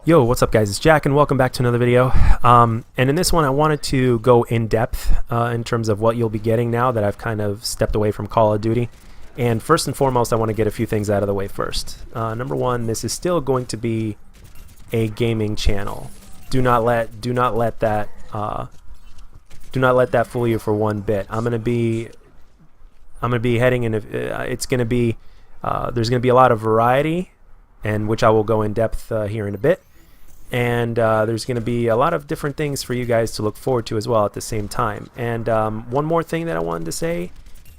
Yo, what's up guys, it's Jack and welcome back to another video. And in this one I wanted to go in depth in terms of what you'll be getting now that I've kind of stepped away from Call of Duty. And first and foremost I want to get a few things out of the way first. Number one, this is still going to be a gaming channel. Do not let that fool you for one bit. I'm gonna be heading in there's gonna be a lot of variety, and which I will go in depth here in a bit. And there's going to be a lot of different things for you guys to look forward to as well at the same time. And one more thing that I wanted to say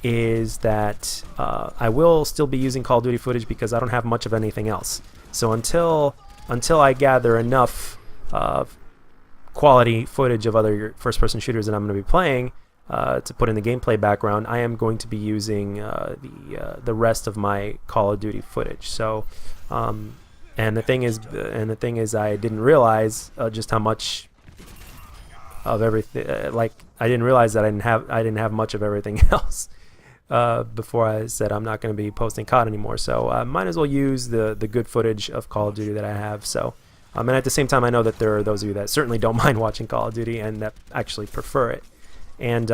is that I will still be using Call of Duty footage because I don't have much of anything else. So until I gather enough quality footage of other first-person shooters that I'm going to be playing to put in the gameplay background, I am going to be using the rest of my Call of Duty footage. So. And the thing is, I didn't realize just how much of everything. I didn't realize that I didn't have much of everything else before I said I'm not going to be posting COD anymore. So I might as well use the good footage of Call of Duty that I have. So, and at the same time, I know that there are those of you that certainly don't mind watching Call of Duty and that actually prefer it. And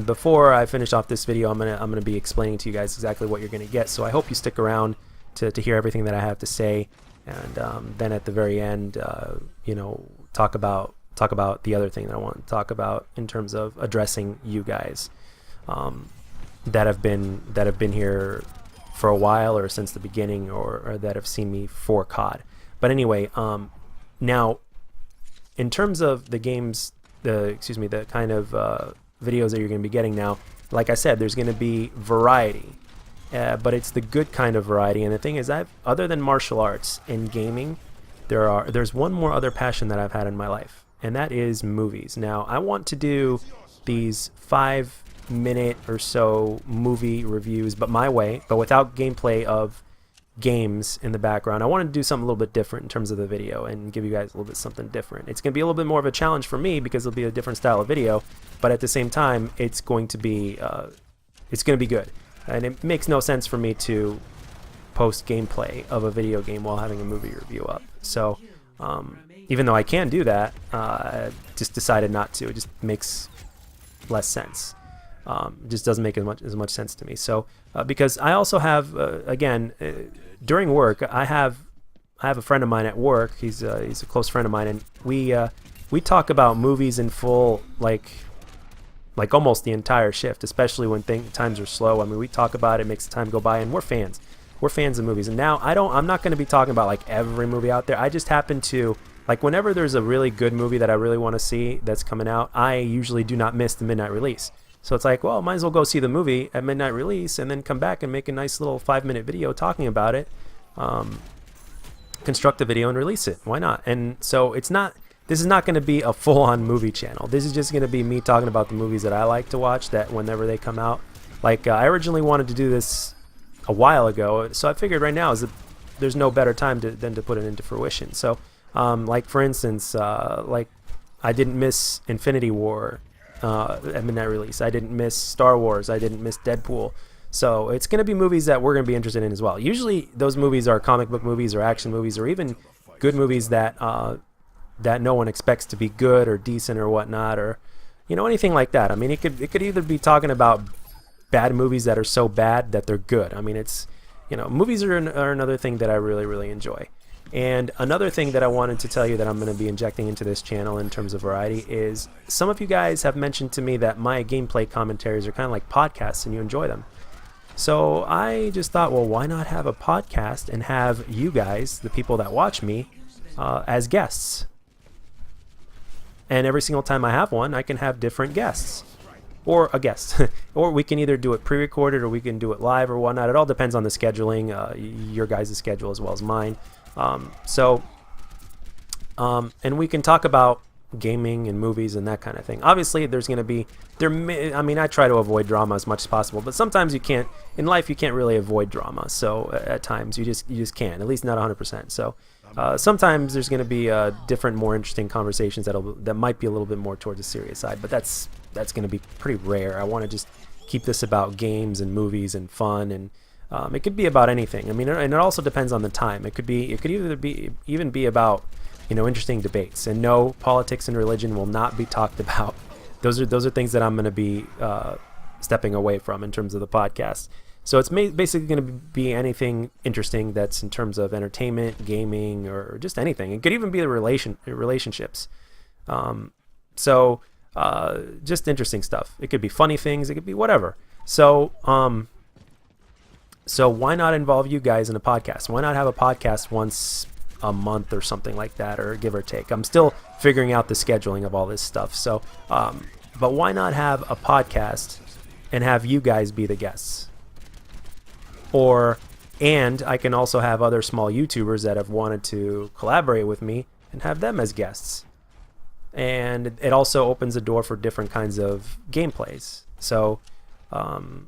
before I finish off this video, I'm gonna be explaining to you guys exactly what you're gonna get. So I hope you stick around to hear everything that I have to say, and then at the very end, you know, talk about the other thing that I want to talk about in terms of addressing you guys that have been here for a while or since the beginning, or that have seen me for COD. But anyway, now in terms of the games, the kind of videos that you're going to be getting now, like I said, there's going to be variety. But it's the good kind of variety. And the thing is, other than martial arts and gaming, there's one more other passion that I've had in my life, and that is movies. Now I want to do these 5-minute or so movie reviews, but my way, but without gameplay of games in the background. I want to do something a little bit different in terms of the video and give you guys a little bit something different. It's going to be a little bit more of a challenge for me because it'll be a different style of video, but at the same time it's going to be good. And it makes no sense for me to post gameplay of a video game while having a movie review up. So even though I can do that, I just decided not to. It just makes less sense. It just doesn't make as much sense to me. So because I also have again during work, I have a friend of mine at work. He's a close friend of mine, and we talk about movies in full, like almost the entire shift, especially when times are slow. I mean, we talk about it, makes the time go by, and we're fans of movies. And now I'm not going to be talking about like every movie out there. I just happen to, like, whenever there's a really good movie that I really want to see that's coming out, I usually do not miss the midnight release. So it's like, well, might as well go see the movie at midnight release and then come back and make a nice little 5-minute video talking about it, construct a video and release it. Why not? And so this is not going to be a full-on movie channel. This is just going to be me talking about the movies that I like to watch, that whenever they come out. Like, I originally wanted to do this a while ago, so I figured right now there's no better time than to put it into fruition. So, like for instance, like I didn't miss Infinity War at midnight release. I didn't miss Star Wars. I didn't miss Deadpool. So it's going to be movies that we're going to be interested in as well. Usually those movies are comic book movies or action movies or even good movies that no one expects to be good or decent or whatnot, or anything like that. I mean, it could either be talking about bad movies that are so bad that they're good. I mean, it's movies are another thing that I really enjoy. And another thing that I wanted to tell you that I'm going to be injecting into this channel in terms of variety is, some of you guys have mentioned to me that my gameplay commentaries are kind of like podcasts and you enjoy them. So I just thought, well, why not have a podcast and have you guys, the people that watch me, as guests? And every single time I have one, I can have different guests, or a guest, or we can either do it pre-recorded or we can do it live or whatnot. It all depends on the scheduling, your guys' schedule as well as mine. And we can talk about gaming and movies and that kind of thing. Obviously, there's going to be I mean, I try to avoid drama as much as possible, but sometimes you can't. In life, you can't really avoid drama. So at times, you just can't. At least not 100%. So. Sometimes there's going to be different, more interesting conversations that might be a little bit more towards the serious side, but that's going to be pretty rare. I want to just keep this about games and movies and fun and It could be about anything. I mean, and it also depends on the time. It could even be about, interesting debates. And no, politics and religion will not be talked about. Those are things that I'm going to be stepping away from in terms of the podcast. So it's basically going to be anything interesting that's in terms of entertainment, gaming, or just anything. It could even be the relationships. Just interesting stuff. It could be funny things. It could be whatever. So why not involve you guys in a podcast? Why not have a podcast once a month or something like that, or give or take? I'm still figuring out the scheduling of all this stuff. So, but why not have a podcast and have you guys be the guests? And I can also have other small YouTubers that have wanted to collaborate with me and have them as guests. And it also opens the door for different kinds of gameplays. So, the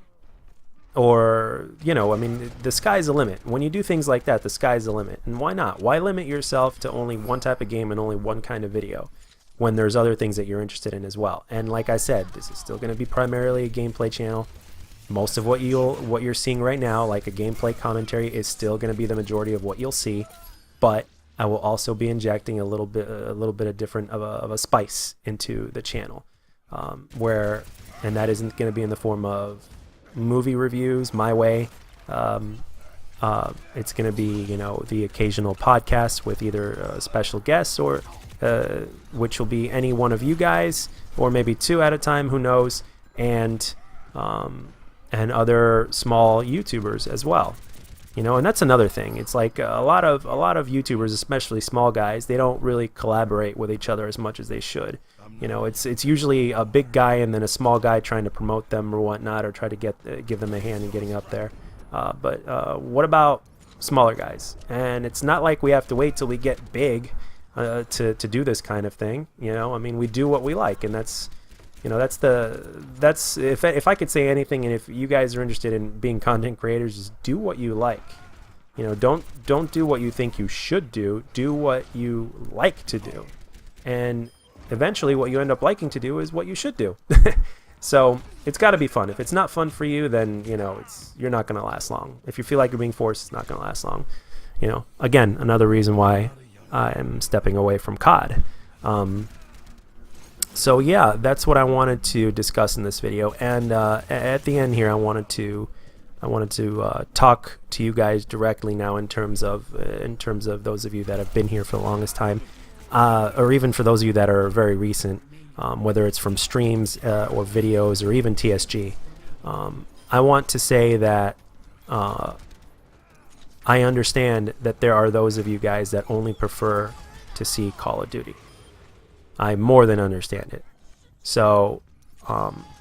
sky's the limit. When you do things like that, the sky's the limit. And why not? Why limit yourself to only one type of game and only one kind of video when there's other things that you're interested in as well? And like I said, this is still going to be primarily a gameplay channel. Most of what you're seeing right now, like a gameplay commentary, is still going to be the majority of what you'll see. But I will also be injecting a little bit of different of a spice into the channel, and that isn't going to be in the form of movie reviews my way. It's going to be the occasional podcast with either special guests or which will be any one of you guys, or maybe two at a time, who knows, and other small YouTubers as well. And that's another thing. It's like a lot of YouTubers, especially small guys, they don't really collaborate with each other as much as they should. It's usually a big guy and then a small guy trying to promote them or whatnot, or try to give them a hand in getting up there. But what about smaller guys? And it's not like we have to wait till we get big to do this kind of thing. We do what we like, and that's if I could say anything, and if you guys are interested in being content creators, just do what you like. Don't do what you think you should do. Do what you like to do, and eventually, what you end up liking to do is what you should do. So it's got to be fun. If it's not fun for you, then you're not going to last long. If you feel like you're being forced, it's not going to last long. Again, another reason why I am stepping away from COD. So yeah, that's what I wanted to discuss in this video. And at the end here, I wanted to talk to you guys directly now in terms of those of you that have been here for the longest time, or even for those of you that are very recent, whether it's from streams or videos or even TSG. I want to say that I understand that there are those of you guys that only prefer to see Call of Duty. I more than understand it. So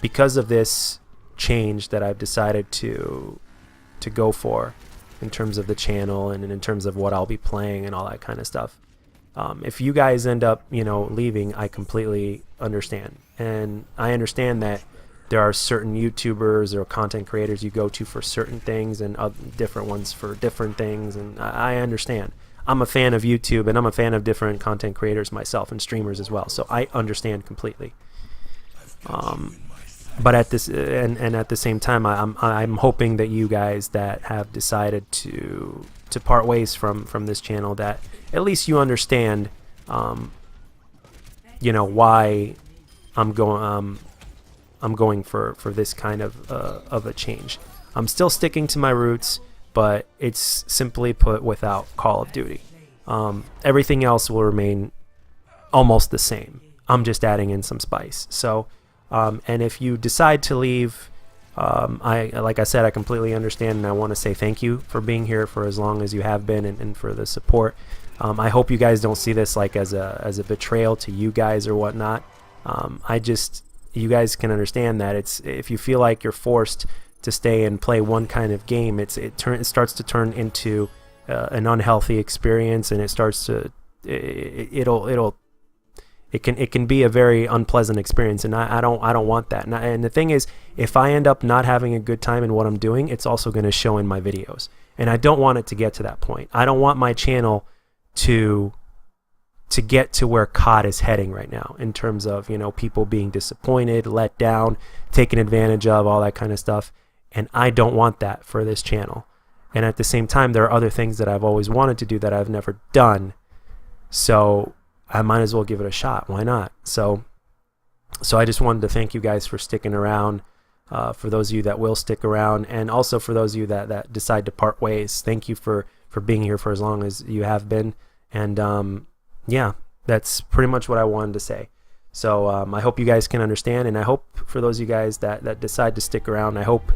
because of this change that I've decided to go for in terms of the channel and in terms of what I'll be playing and all that kind of stuff, if you guys end up leaving, I completely understand. And I understand that there are certain YouTubers or content creators you go to for certain things and different ones for different things, and I understand. I'm a fan of YouTube, and I'm a fan of different content creators myself, and streamers as well. So I understand completely. But at this and at the same time, I'm hoping that you guys that have decided to part ways from this channel, that at least you understand, why I'm going for this kind of a change. I'm still sticking to my roots, but it's simply put without Call of Duty. Everything else will remain almost the same. I'm just adding in some spice. So, and if you decide to leave, like I said, I completely understand, and I want to say thank you for being here for as long as you have been, and for the support. I hope you guys don't see this like as a betrayal to you guys or whatnot. You guys can understand that if you feel like you're forced to stay and play one kind of game, it starts to turn into an unhealthy experience, and it can be a very unpleasant experience, and I don't want that. And the thing is, if I end up not having a good time in what I'm doing, it's also going to show in my videos, and I don't want it to get to that point. I don't want my channel to get to where COD is heading right now, in terms of people being disappointed, let down, taken advantage of, all that kind of stuff. And I don't want that for this channel. and at the same time there are other things that I've always wanted to do that I've never done, so I might as well give it a shot. Why not? So I just wanted to thank you guys for sticking around, for those of you that will stick around, and also for those of you that decide to part ways. Thank you for being here for as long as you have been, and yeah, that's pretty much what I wanted to say. So I hope you guys can understand, and I hope for those of you guys that decide to stick around, I hope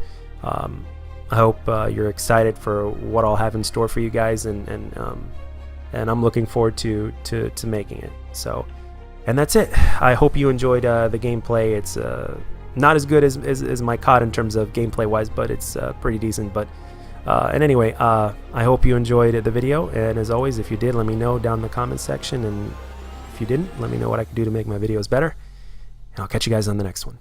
you're excited for what I'll have in store for you guys, and I'm looking forward to making it. So, and that's it. I hope you enjoyed the gameplay. It's not as good as my COD in terms of gameplay wise, but it's pretty decent. But and anyway, I hope you enjoyed the video, and as always, if you did, let me know down in the comments section, and if you didn't, let me know what I could do to make my videos better, and I'll catch you guys on the next one.